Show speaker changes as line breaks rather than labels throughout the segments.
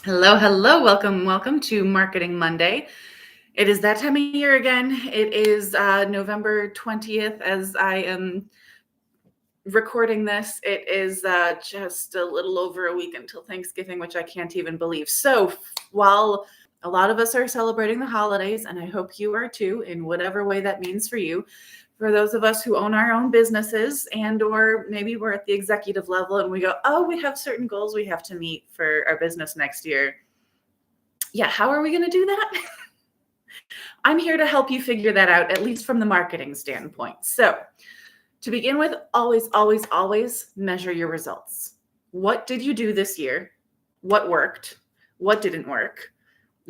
Hello, hello. Welcome to Marketing Monday. It is that time of year again. It is November 20th as I am recording this. It is just a little over a week until Thanksgiving, which I can't even believe. So, while a lot of us are celebrating the holidays, and I hope you are too, in whatever way that means for you, for those of us who own our own businesses and or maybe we're at the executive level and we go, oh, we have certain goals we have to meet for our business next year. Yeah, how are we going to do that? I'm here to help you figure that out, at least from the marketing standpoint. So, to begin with, always measure your results. What did you do this year? What worked? What didn't work?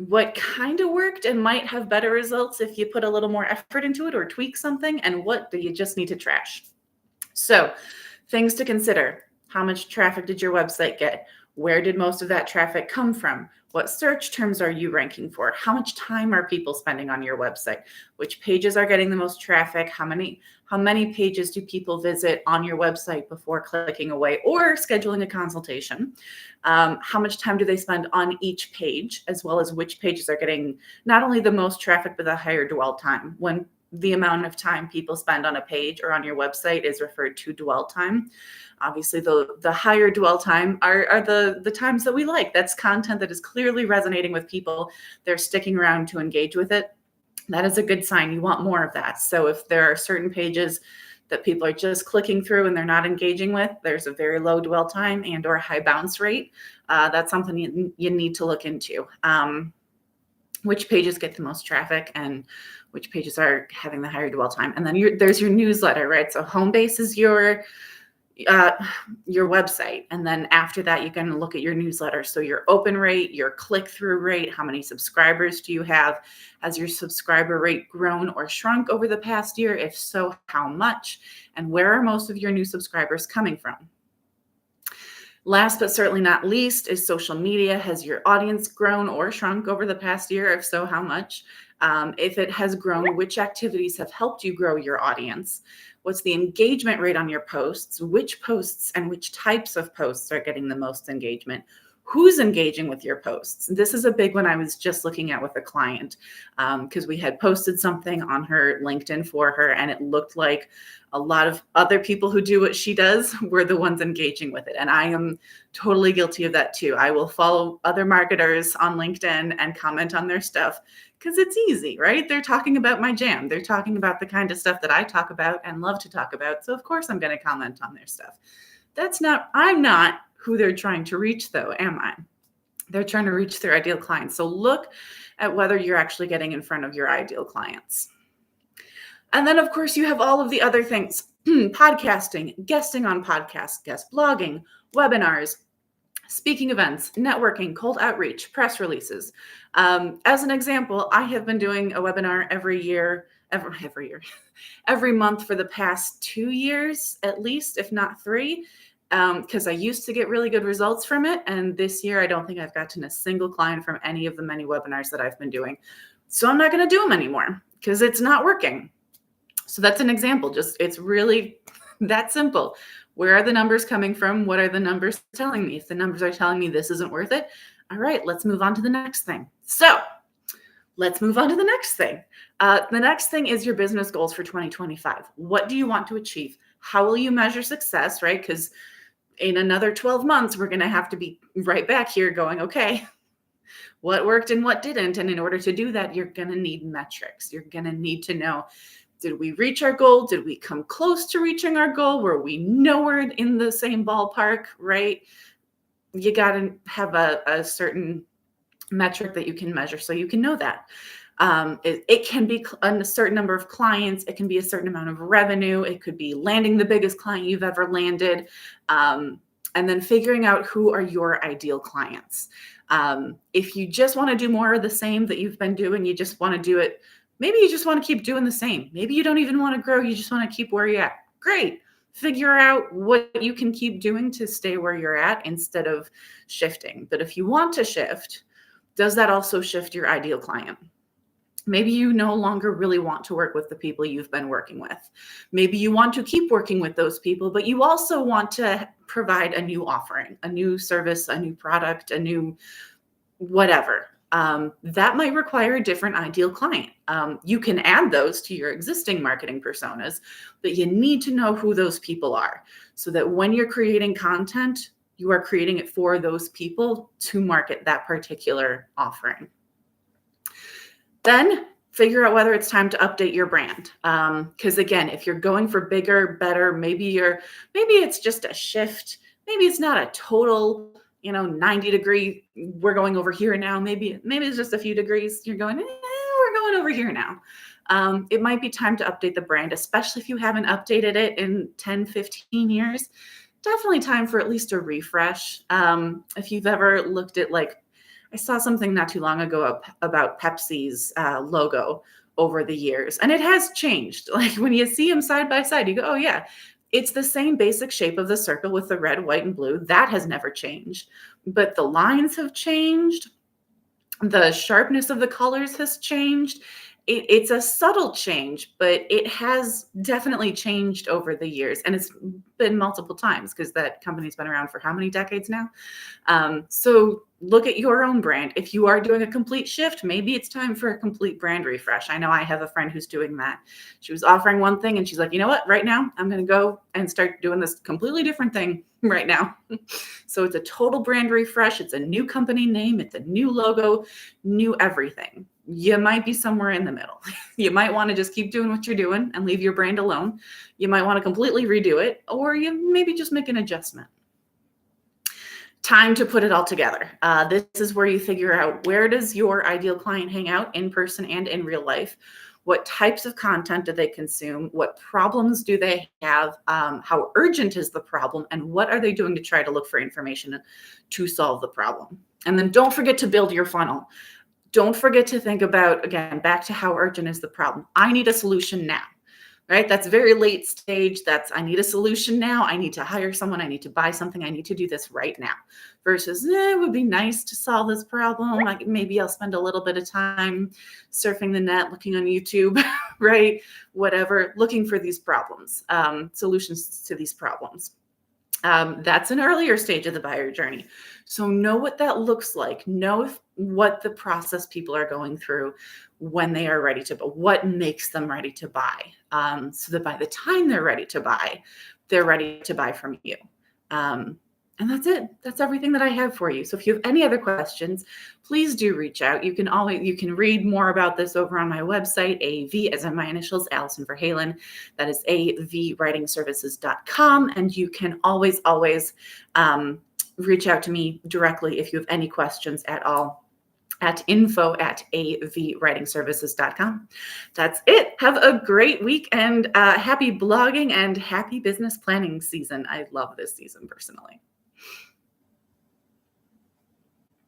What kind of worked and might have better results if you put a little more effort into it or tweak something? And what do you just need to trash? So, things to consider. How much traffic did your website get? Where did most of that traffic come from? What search terms are you ranking for? How much time are people spending on your website? Which pages are getting the most traffic? How many pages do people visit on your website before clicking away or scheduling a consultation? How much time do they spend on each page, as well as which pages are getting not only the most traffic, but the higher dwell time? When the amount of time people spend on a page or on your website is referred to dwell time. Obviously, the higher dwell time are the times that we like. That's content that is clearly resonating with people. They're sticking around to engage with it. That is a good sign. You want more of that. So if there are certain pages that people are just clicking through and they're not engaging with, there's a very low dwell time and or high bounce rate. That's something you need to look into. Which pages get the most traffic and which pages are having the higher dwell time. And then there's your newsletter, right? So Homebase is your website. And then after that, you can look at your newsletter. So your open rate, your click-through rate, how many subscribers do you have? Has your subscriber rate grown or shrunk over the past year? If so, how much? And where are most of your new subscribers coming from? Last but certainly not least is social media. Has your audience grown or shrunk over the past year? If so, how much? If it has grown, which activities have helped you grow your audience? What's the engagement rate on your posts? Which posts and which types of posts are getting the most engagement? Who's engaging with your posts? This is a big one I was just looking at with a client because we had posted something on her LinkedIn for her, and it looked like a lot of other people who do what she does were the ones engaging with it. And I am totally guilty of that too. I will follow other marketers on LinkedIn and comment on their stuff because it's easy, right? They're talking about my jam. They're talking about the kind of stuff that I talk about and love to talk about. So of course I'm going to comment on their stuff. I'm not who they're trying to reach though, am I? They're trying to reach their ideal clients. So look at whether you're actually getting in front of your ideal clients. And then, of course, you have all of the other things, podcasting, guesting on podcasts, guest blogging, webinars, speaking events, networking, cold outreach, press releases. As an example, I have been doing a webinar every month for the past 2 years, at least, if not 3, because I used to get really good results from it. And this year, I don't think I've gotten a single client from any of the many webinars that I've been doing. So I'm not going to do them anymore because it's not working. So that's an example. It's really that simple. Where are the numbers coming from? What are the numbers telling me? If the numbers are telling me this isn't worth it, all right, let's move on to the next thing. So let's move on to the next thing. The next thing is your business goals for 2025. What do you want to achieve? How will you measure success, right? Because in another 12 months, we're going to have to be right back here going, okay, what worked and what didn't? And in order to do that, you're going to need metrics. You're going to need to know, did we reach our goal? Did we come close to reaching our goal? Were we nowhere in the same ballpark, right? You got to have a certain metric that you can measure so you can know that. It can be a certain number of clients. It can be a certain amount of revenue. It could be landing the biggest client you've ever landed. And then figuring out who are your ideal clients. If you just want to do more of the same that you've been doing, you just want to do it. Maybe you just want to keep doing the same. Maybe you don't even want to grow. You just want to keep where you're at. Great. Figure out what you can keep doing to stay where you're at instead of shifting. But if you want to shift, does that also shift your ideal client? Maybe you no longer really want to work with the people you've been working with. Maybe you want to keep working with those people, but you also want to provide a new offering, a new service, a new product, a new whatever. That might require a different ideal client. You can add those to your existing marketing personas, but you need to know who those people are so that when you're creating content, you are creating it for those people to market that particular offering. Then figure out whether it's time to update your brand. Because again, if you're going for bigger, better, maybe it's just a shift. Maybe it's not a total, 90-degree, we're going over here now. Maybe it's just a few degrees. You're going, we're going over here now. It might be time to update the brand, especially if you haven't updated it in 10, 15 years. Definitely time for at least a refresh. If you've ever looked at I saw something not too long ago about Pepsi's logo over the years, and it has changed. Like when you see them side by side, you go, oh yeah, it's the same basic shape of the circle with the red, white, and blue. That has never changed, but the lines have changed. The sharpness of the colors has changed. It's a subtle change, but it has definitely changed over the years. And it's been multiple times because that company's been around for how many decades now? So look at your own brand. If you are doing a complete shift, maybe it's time for a complete brand refresh. I know I have a friend who's doing that. She was offering one thing and she's like, you know what? Right now, I'm going to go and start doing this completely different thing right now. So it's a total brand refresh. It's a new company name. It's a new logo, new everything. You might be somewhere in the middle. You might want to just keep doing what you're doing and leave your brand alone. You might want to completely redo it, or you maybe just make an adjustment. Time to put it all together. This is where you figure out, where does your ideal client hang out in person and in real life? What types of content do they consume? What problems do they have? How urgent is the problem? And what are they doing to try to look for information to solve the problem? And then don't forget to build your funnel. Don't forget to think about, again, back to how urgent is the problem. I need a solution now, right? That's very late stage. I need a solution now. I need to hire someone. I need to buy something. I need to do this right now. Versus, it would be nice to solve this problem. Maybe I'll spend a little bit of time surfing the net, looking on YouTube, right? Whatever, looking for these problems, solutions to these problems. That's an earlier stage of the buyer journey. So know what that looks like. Know what the process people are going through when they are ready to buy, what makes them ready to buy, so that by the time they're ready to buy from you. And that's it. That's everything that I have for you. So if you have any other questions, please do reach out. You can read more about this over on my website, AV, as in my initials, Allison Verhalen. That is avwritingservices.com. And you can always reach out to me directly if you have any questions at all at info@avwritingservices.com. That's it. Have a great week and happy blogging and happy business planning season. I love this season personally.